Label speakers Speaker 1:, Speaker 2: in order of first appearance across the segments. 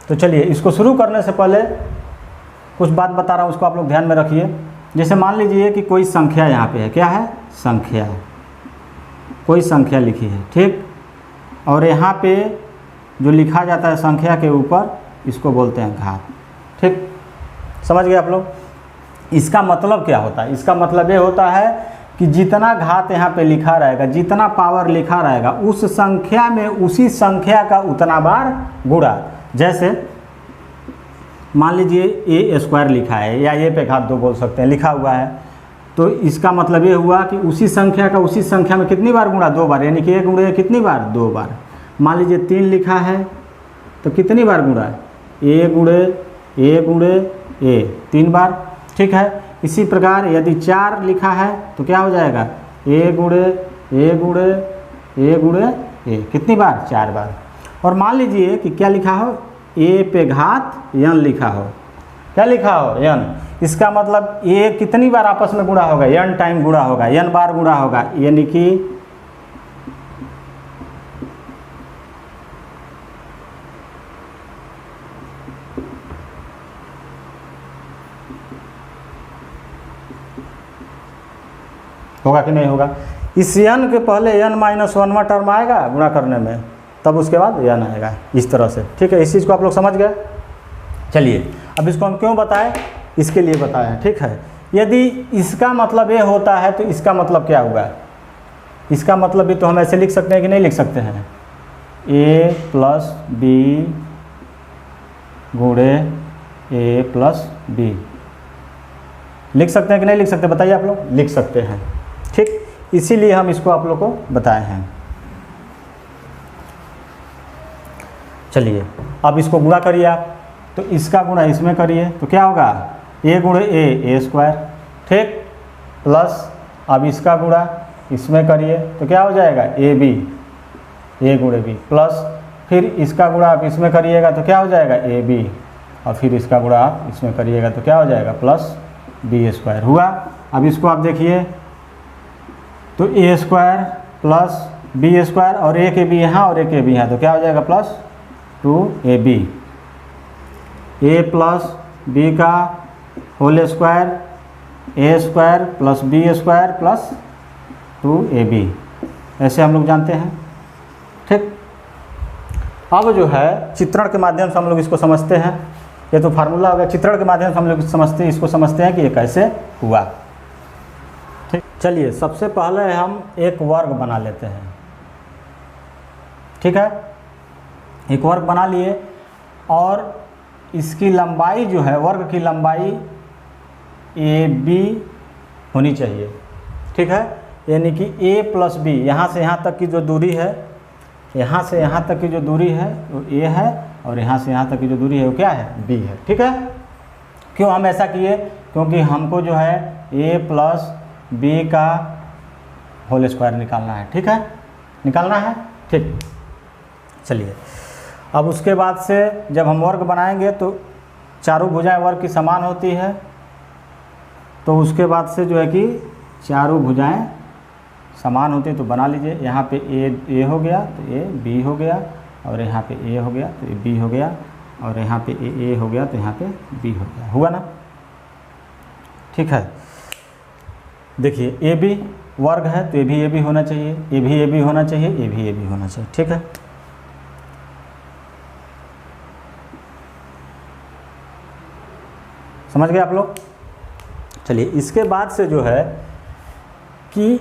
Speaker 1: तो चलिए इसको शुरू करने से पहले कुछ बात बता रहा हूँ, उसको आप लोग ध्यान में रखिए। जैसे मान लीजिए कि कोई संख्या यहाँ पे है, क्या है, संख्या, कोई संख्या लिखी है, ठीक, और यहाँ पे जो लिखा जाता है संख्या के ऊपर, इसको बोलते हैं घात, ठीक, समझ गए आप लोग। इसका मतलब क्या होता है, इसका मतलब ये होता है कि जितना घात यहाँ पे लिखा रहेगा, जितना पावर लिखा रहेगा, उस संख्या में उसी संख्या का उतना बार गुणा। जैसे मान लीजिए ए स्क्वायर लिखा है, या ए पे घात 2 बोल सकते हैं, लिखा हुआ है, तो इसका मतलब ये हुआ कि उसी संख्या का उसी संख्या में कितनी बार गुणा, 2 बार, यानी कि 1 गुणे कितनी बार, 2 बार। मान लीजिए 3 लिखा है तो कितनी बार गुणा, ए गुणे ए 3 बार, ठीक है। इसी प्रकार यदि 4 लिखा है तो क्या हो जाएगा, ए गुणे ए कितनी बार, 4 बार। और मान लीजिए कि क्या लिखा हो, ए पे घात n लिखा हो, क्या लिखा हो, n, इसका मतलब ए कितनी बार आपस में गुणा होगा, n टाइम गुणा होगा, n बार गुणा होगा, यानी कि होगा कि नहीं होगा। इस n के पहले n-1वां टर्म आएगा गुणा करने में, तब उसके बाद n आएगा, इस तरह से, ठीक है। इस चीज़ को आप लोग समझ गए। चलिए अब इसको हम क्यों बताएं, इसके लिए बताया है, ठीक है। यदि इसका मतलब ये होता है तो इसका मतलब क्या हुआ, इसका मतलब भी तो हम ऐसे लिख सकते हैं कि नहीं लिख सकते हैं, a प्लस बी गुणे a प्लस बी, लिख सकते हैं कि नहीं लिख सकते, बताइए आप लोग, लिख सकते हैं, ठीक। इसीलिए हम इसको आप लोग को बताए हैं। चलिए अब इसको गुणा करिए आप, तो इसका गुणा इसमें करिए तो क्या होगा, ए गुणे ए स्क्वायर, ठीक, प्लस अब इसका गुणा इसमें करिए तो क्या हो जाएगा, ए गुणे बी, प्लस फिर इसका गुणा आप इसमें करिएगा तो क्या हो जाएगा, ए बी, और फिर इसका गुणा आप इसमें करिएगा तो क्या हो जाएगा, प्लस बी स्क्वायर हुआ। अब इसको आप देखिए तो ए स्क्वायर प्लस बी स्क्वायर, और एक ए बी यहाँ और एक ए बी यहाँ, तो क्या हो जाएगा, plus 2ab, A plus B का whole square, A square plus B square plus 2ab, ऐसे हम लोग जानते हैं, ठीक। अब जो है चित्रण के माध्यम से हम लोग इसको समझते हैं, ये तो फार्मूला हो गया, चित्रण के माध्यम से हम लोग इसको समझते हैं कि ये कैसे हुआ, ठीक। चलिए सबसे पहले हम एक वर्ग बना लेते हैं, ठीक है, एक वर्ग बना लिए, और इसकी लंबाई जो है, वर्ग की लंबाई AB होनी चाहिए, ठीक है, यानी कि a प्लस बी, यहाँ से यहाँ तक की जो दूरी है, यहाँ से यहाँ तक की जो दूरी है वो a है, और यहाँ से यहाँ तक की जो दूरी है वो क्या है, b है, ठीक है। क्यों हम ऐसा किए, क्योंकि हमको जो है a प्लस बी का होल स्क्वायर निकालना है, ठीक है, निकालना है, ठीक। चलिए अब उसके बाद से जब हम वर्ग बनाएंगे तो चारों भुजाएं वर्ग की समान होती है, तो उसके बाद से जो है कि चारों भुजाएं समान होती हैं, तो बना लीजिए, यहाँ पे ए हो गया तो ए बी हो गया, और यहाँ पे ए हो गया तो ए बी हो गया, और यहाँ पे ए हो गया तो यहाँ पे बी हो गया, हुआ ना, ठीक है। देखिए ए बी वर्ग है तो ए बी होना चाहिए, ए बी होना चाहिए, ए बी होना चाहिए, ठीक है। समझ गए आप लोग। चलिए इसके बाद से जो है कि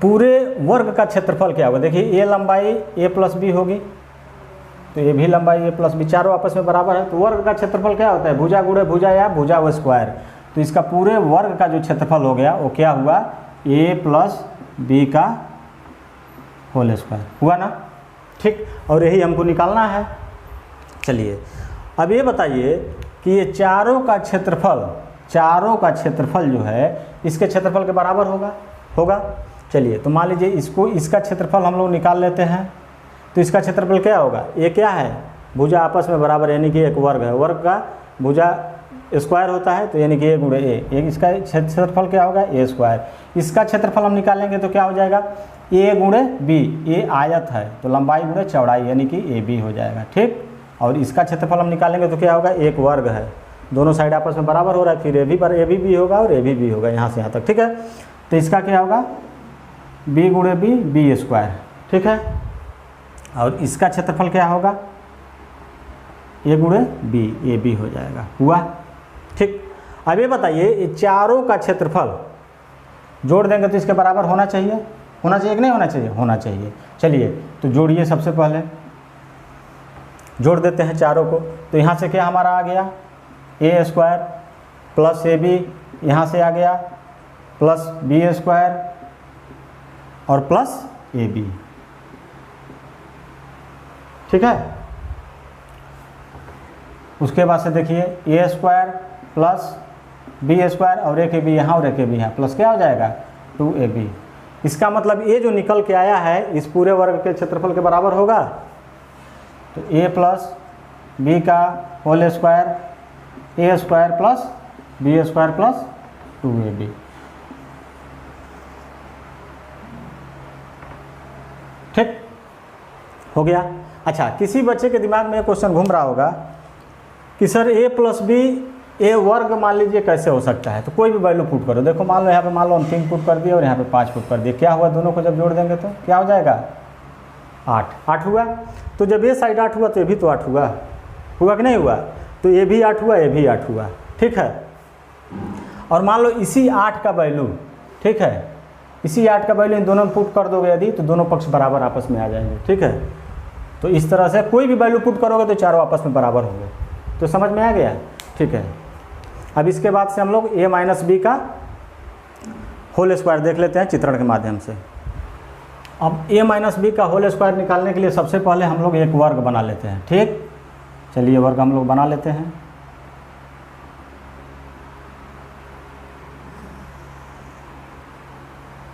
Speaker 1: पूरे वर्ग का क्षेत्रफल क्या होगा, देखिए ए लंबाई ए प्लस बी होगी, तो ए भी लंबाई ए प्लस बी, चारों आपस में बराबर है, तो वर्ग का क्षेत्रफल क्या होता है, भुजा गुणे भुजा या भुजा व स्क्वायर, तो इसका पूरे वर्ग का जो क्षेत्रफल हो गया वो क्या हुआ, ए प्लस बी का होल स्क्वायर, हुआ ना, ठीक। और यही हमको निकालना है। चलिए अब ये बताइए कि ये चारों का क्षेत्रफल जो है इसके क्षेत्रफल के बराबर होगा। चलिए तो मान लीजिए इसका क्षेत्रफल हम लोग निकाल लेते हैं, तो इसका क्षेत्रफल क्या होगा, ये क्या है, भुजा आपस में बराबर, यानी कि एक वर्ग है, वर्ग का भुजा स्क्वायर होता है, तो यानी कि ए गुणे ए, इसका क्षेत्रफल क्या होगा, ए स्क्वायर। इसका क्षेत्रफल हम निकालेंगे तो क्या हो जाएगा, ए गुणे बी, ए आयत है तो लंबाई गुणे चौड़ाई, यानी कि ए बी हो जाएगा, ठीक, और इसका क्षेत्रफल हम निकालेंगे तो क्या होगा, एक वर्ग है, दोनों साइड आपस में बराबर हो रहा है, फिर ए भी पर ए भी होगा और ए भी होगा यहाँ से यहाँ तक, ठीक है। तो इसका क्या होगा, बी गुणे बी, बी स्क्वायर, ठीक है। और इसका क्षेत्रफल क्या होगा, ए गुणे बी, ए बी हो जाएगा, हुआ, ठीक। अब ये बताइए, ये चारों का क्षेत्रफल जोड़ देंगे तो इसके बराबर होना चाहिए, होना चाहिए कि नहीं होना चाहिए, होना चाहिए। चलिए तो जोड़िए, सबसे पहले जोड़ देते हैं चारों को। तो यहाँ से क्या हमारा आ गया, ए स्क्वायर प्लस ए बी, यहाँ से आ गया प्लस बी स्क्वायर और प्लस ए बी, ठीक है। उसके बाद से देखिए ए स्क्वायर प्लस बी स्क्वायर और एक ए बी यहाँ और एक ए बी यहाँ, प्लस क्या हो जाएगा 2ab। इसका मतलब ये जो निकल के आया है इस पूरे वर्ग के क्षेत्रफल के बराबर होगा। तो a प्लस बी का whole square, A square plus B square plus 2ab। ठीक हो गया। अच्छा, किसी बच्चे के दिमाग में क्वेश्चन घूम रहा होगा कि सर a प्लस बी, ए वर्ग मान लीजिए कैसे हो सकता है। तो कोई भी वैल्यू पुट करो, देखो मान लो यहाँ पे मान लो हम 3 पुट कर दिए और यहाँ पे 5 पुट कर दिए, क्या हुआ, दोनों को जब जोड़ देंगे तो क्या हो जाएगा 8 हुआ। तो जब ये साइड 8 हुआ तो ये भी तो 8 हुआ कि नहीं हुआ। तो ये भी 8 हुआ, ये भी 8 हुआ, ठीक है। और मान लो इसी 8 का वैल्यू, ठीक है, इसी 8 का वैल्यू इन दोनों में पुट कर दोगे यदि, तो दोनों पक्ष बराबर आपस में आ जाएंगे, ठीक है। तो इस तरह से कोई भी वैल्यू पुट करोगे तो चारों आपस में बराबर होंगे। तो समझ में आ गया, ठीक है। अब इसके बाद से हम लोग a माइनस बी का होल स्क्वायर देख लेते हैं चित्रण के माध्यम से। अब a माइनस बी का होल स्क्वायर निकालने के लिए सबसे पहले हम लोग एक वर्ग बना लेते हैं, ठीक। चलिए वर्ग हम लोग बना लेते हैं।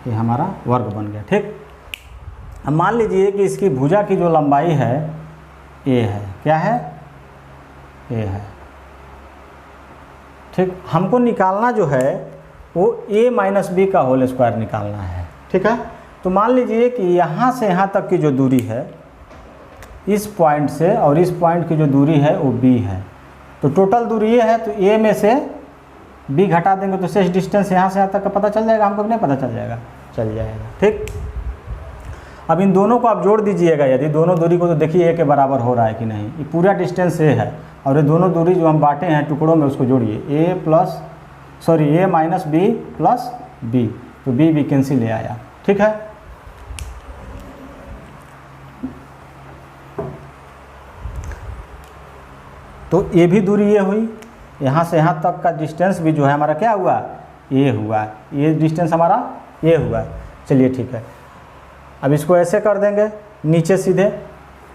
Speaker 1: ये हमारा वर्ग बन गया, ठीक। अब मान लीजिए कि इसकी भुजा की जो लंबाई है a है, क्या है, a है, ठीक। हमको निकालना जो है वो a माइनस बी का होल स्क्वायर निकालना है, ठीक है। तो मान लीजिए कि यहाँ से यहाँ तक की जो दूरी है, इस पॉइंट से और इस पॉइंट की जो दूरी है वो b है। तो टोटल दूरी ये है, तो a में से b घटा देंगे तो शेष डिस्टेंस यहाँ से यहाँ तक का पता चल जाएगा हमको, नहीं पता चल जाएगा, चल जाएगा, ठीक। अब इन दोनों को आप जोड़ दीजिएगा, यदि दोनों दूरी को, तो देखिए a के बराबर हो रहा है कि नहीं। ये पूरा डिस्टेंस a है और ये दोनों दूरी जो हम बांटे हैं टुकड़ों में उसको जोड़िए, a minus B plus B, तो b कैंसिल ले आया, ठीक है। तो ये भी दूरी ये हुई, यहाँ से यहाँ तक का डिस्टेंस भी जो है हमारा क्या हुआ, ये हुआ, ये डिस्टेंस हमारा ये हुआ। चलिए ठीक है, अब इसको ऐसे कर देंगे, नीचे सीधे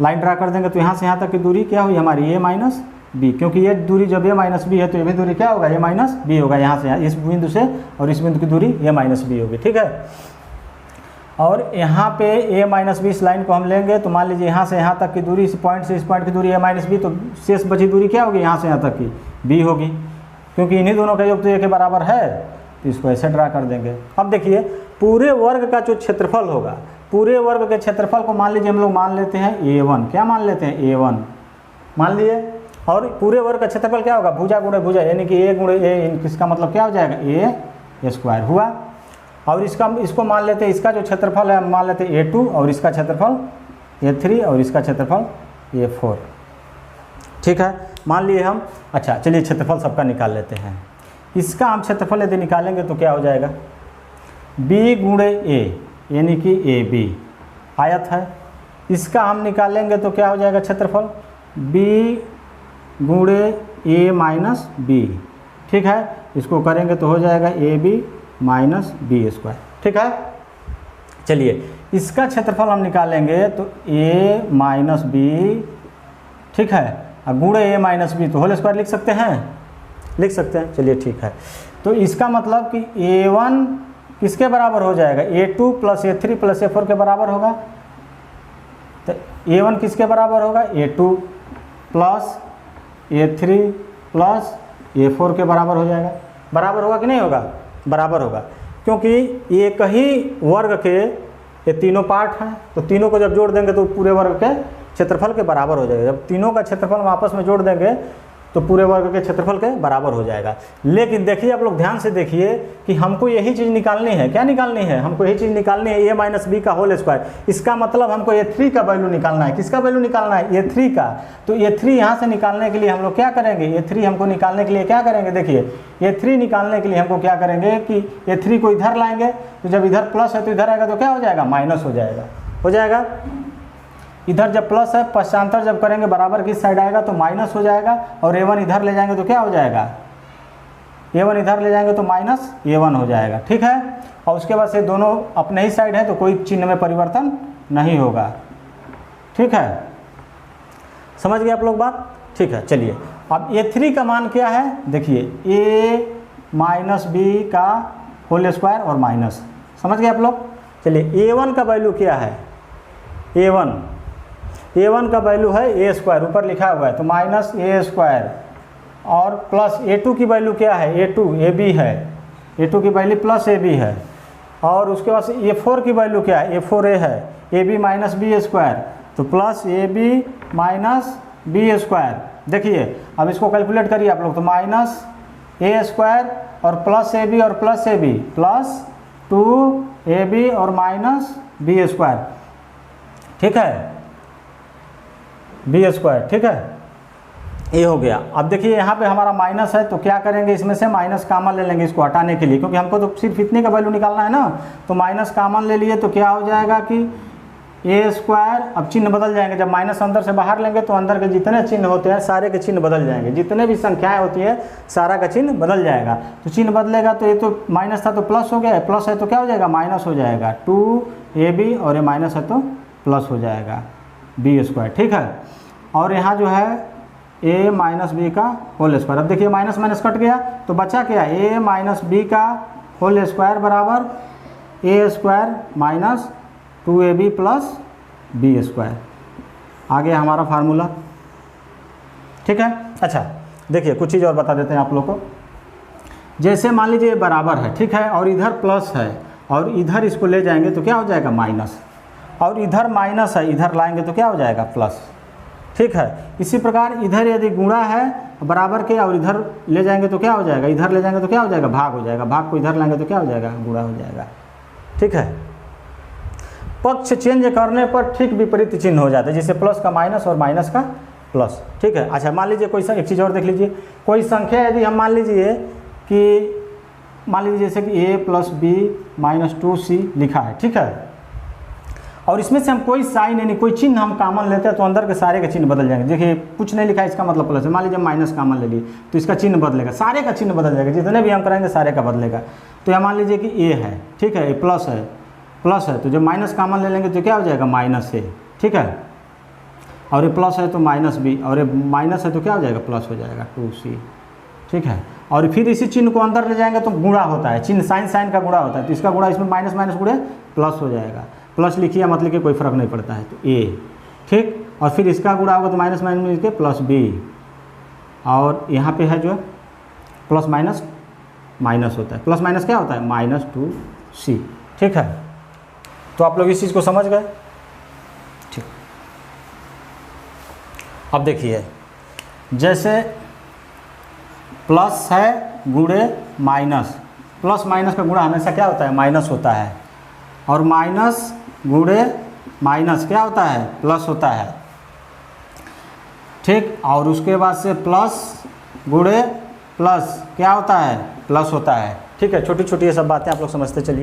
Speaker 1: लाइन ड्रा कर देंगे, तो यहाँ से यहाँ तक की दूरी क्या हुई हमारी, a माइनस बी, क्योंकि ये दूरी जब a माइनस बी है तो ये भी दूरी क्या होगा, a माइनस बी होगा। यहाँ से यहाँ इस बिंदु से और इस बिंदु की दूरी a माइनस बी होगी, ठीक है। और यहाँ पे a माइनस बी इस लाइन को हम लेंगे, तो मान लीजिए यहाँ से यहाँ तक की दूरी, इस पॉइंट से इस पॉइंट की दूरी a माइनस बी, तो शेष बची दूरी क्या होगी, यहाँ से यहाँ तक की b होगी, क्योंकि इन्हीं दोनों का योग तो a के बराबर है। तो इसको ऐसे ड्रा कर देंगे। अब देखिए पूरे वर्ग का जो क्षेत्रफल होगा, पूरे वर्ग के क्षेत्रफल को मान लीजिए हम लोग मान लेते हैं a1, क्या मान लेते हैं, a1 मान लिए। और पूरे वर्ग का क्षेत्रफल क्या होगा, भुजा गुणे भुजा, यानी कि a गुणे a, इसका मतलब क्या हो जाएगा, a स्क्वायर हुआ। और इसको मान लेते हैं, इसका जो क्षेत्रफल है मान लेते हैं a2 और इसका क्षेत्रफल a3 और इसका क्षेत्रफल a4, ठीक है, मान लिए हम। अच्छा चलिए क्षेत्रफल सबका निकाल लेते हैं। इसका हम क्षेत्रफल यदि निकालेंगे तो क्या हो जाएगा, b गुणे a, यानी कि ab आयत है। इसका हम निकालेंगे तो क्या हो जाएगा क्षेत्रफल, b गुणे a माइनस बी, ठीक है। इसको करेंगे तो हो जाएगा ab माइनस बी स्क्वायर, ठीक है। चलिए इसका क्षेत्रफल हम निकालेंगे तो a माइनस बी, ठीक है, अब गुणे a माइनस बी, तो होल स्क्वायर लिख सकते हैं, चलिए ठीक है। तो इसका मतलब कि a1 किसके बराबर हो जाएगा, a2 plus a3 plus a4 के बराबर होगा। तो a1 किसके बराबर होगा, a2 plus a3 plus a4 के बराबर हो जाएगा। बराबर होगा कि नहीं होगा, बराबर होगा, क्योंकि एक ही वर्ग के ये तीनों पार्ट हैं, तो तीनों को जब जोड़ देंगे तो पूरे वर्ग के क्षेत्रफल के बराबर हो जाएगा। जब तीनों का क्षेत्रफल हम आपस में जोड़ देंगे तो पूरे वर्ग के क्षेत्रफल के बराबर हो जाएगा। लेकिन देखिए आप लोग ध्यान से देखिए कि हमको यही चीज़ निकालनी है। क्या निकालनी है? हमको यही चीज़ निकालनी है a माइनस बी का होल स्क्वायर। इसका मतलब हमको a3 का वैल्यू निकालना है। किसका वैल्यू निकालना है? a3 का। तो a3 यहाँ से निकालने के लिए हम लोग क्या करेंगे? a3 हमको निकालने के लिए क्या करेंगे? देखिए a3 निकालने के लिए हमको क्या करेंगे कि a3 को इधर लाएंगे, तो जब इधर प्लस है तो इधर आएगा तो क्या हो जाएगा? माइनस हो जाएगा। हो जाएगा। इधर जब प्लस है, पश्चांतर जब करेंगे बराबर की साइड आएगा तो माइनस हो जाएगा, और a1 इधर ले जाएंगे तो क्या हो जाएगा? a1 इधर ले जाएंगे तो माइनस a1 हो जाएगा। ठीक है। और उसके बाद से दोनों अपने ही साइड है तो कोई चिन्ह में परिवर्तन नहीं होगा। ठीक है, समझ गए आप लोग बात? ठीक है, चलिए अब a3 का मान क्या है? देखिए a माइनस बी का होल स्क्वायर और माइनस, समझ गए आप लोग? चलिए a1 का वैल्यू क्या है? a1 का वैल्यू है a स्क्वायर, ऊपर लिखा हुआ है तो माइनस a स्क्वायर, और प्लस a2 की वैल्यू क्या है? a2 ab है, a2 की वैल्यू प्लस ab है, और उसके बाद से a4 की वैल्यू क्या है? a4a है, ab माइनस बी स्क्वायर, तो plus ab minus B square. देखिए अब इसको कैलकुलेट करिए आप लोग, तो माइनस a स्क्वायर और प्लस ab और प्लस ab प्लस 2ab और माइनस बी स्क्वायर। ठीक है, बी स्क्वायर। ठीक है, ये हो गया। अब देखिए यहाँ पे हमारा माइनस है तो क्या करेंगे? इसमें से माइनस कॉमन ले लेंगे इसको हटाने के लिए, क्योंकि हमको तो सिर्फ इतने का वैल्यू निकालना है ना। तो माइनस कॉमन ले लिए तो क्या हो जाएगा कि ए स्क्वायर, अब चिन्ह बदल जाएंगे। जब माइनस अंदर से बाहर लेंगे तो अंदर के जितने चिन्ह होते हैं सारे के चिन्ह बदल जाएंगे, जितने भी संख्याएं होती है सारा का चिन्ह बदल जाएगा। तो चिन्ह बदलेगा तो ये तो माइनस था तो प्लस हो गया, प्लस है तो क्या हो जाएगा? माइनस हो जाएगा। 2ab और ये माइनस है तो प्लस हो जाएगा बी स्क्वायर। ठीक है, और यहाँ जो है a माइनस बी का होल स्क्वायर। अब देखिए माइनस माइनस कट गया तो बचा क्या? a माइनस बी का होल स्क्वायर बराबर a square minus 2ab plus B square. आ गया हमारा फार्मूला। ठीक है। अच्छा देखिए कुछ चीज़ और बता देते हैं आप लोग को। जैसे मान लीजिए बराबर है, ठीक है, और इधर प्लस है और इधर इसको ले जाएंगे तो क्या हो जाएगा? माइनस, और इधर माइनस है इधर लाएंगे तो क्या हो जाएगा? प्लस। ठीक है, इसी प्रकार इधर यदि गुणा है बराबर के और इधर ले जाएंगे तो क्या हो जाएगा? इधर ले जाएंगे तो क्या हो जाएगा? भाग हो जाएगा, भाग को इधर लाएंगे तो क्या हो जाएगा? गुणा हो जाएगा। ठीक है, पक्ष चेंज करने पर ठीक विपरीत चिन्ह हो जाता है, जैसे प्लस का माइनस और माइनस का प्लस। ठीक है। अच्छा मान लीजिए कोई एक चीज़ और देख लीजिए, कोई संख्या यदि हम मान लीजिए जैसे कि a plus B minus 2c लिखा है। ठीक है, और इसमें से हम कोई साइन यानी कोई चिन्ह हम कॉमन लेते हैं तो अंदर के सारे के चिन्ह बदल जाएंगे। देखिए कुछ नहीं लिखा है इसका मतलब प्लस है, मान लीजिए माइनस कॉमन ले लिए तो इसका चिन्ह बदलेगा, सारे का चिन्ह बदल जाएगा, जितने भी हम करेंगे सारे का बदलेगा। तो यहाँ मान लीजिए कि a है, ठीक है, प्लस है तो जब माइनस कॉमन ले लेंगे तो क्या हो जाएगा? Minus a। ठीक है, और ये प्लस है तो माइनस b, और ये माइनस है तो क्या हो जाएगा? प्लस हो जाएगा 2c। ठीक है, और फिर इसी चिन्ह को अंदर ले जाएंगे तो गुणा होता है, चिन्ह साइन का गुणा होता है, तो इसका गुणा इसमें माइनस माइनस गुणे प्लस हो जाएगा। प्लस लिखिए मतलब कि कोई फर्क नहीं पड़ता है, तो a। ठीक, और फिर इसका गुणा होगा तो माइनस माइनस मिल के प्लस b, और यहाँ पे है जो प्लस माइनस माइनस होता है, प्लस माइनस क्या होता है? Minus 2c। ठीक है, तो आप लोग इस चीज़ को समझ गए। ठीक, अब देखिए जैसे प्लस है गुणे माइनस, प्लस माइनस का गुणा हमेशा क्या होता है? माइनस होता है, और माइनस गुणे माइनस क्या होता है? प्लस होता है। ठीक, और उसके बाद से प्लस गुणे प्लस क्या होता है? प्लस होता है। ठीक है, छोटी छोटी ये सब बातें आप लोग समझते चलिए।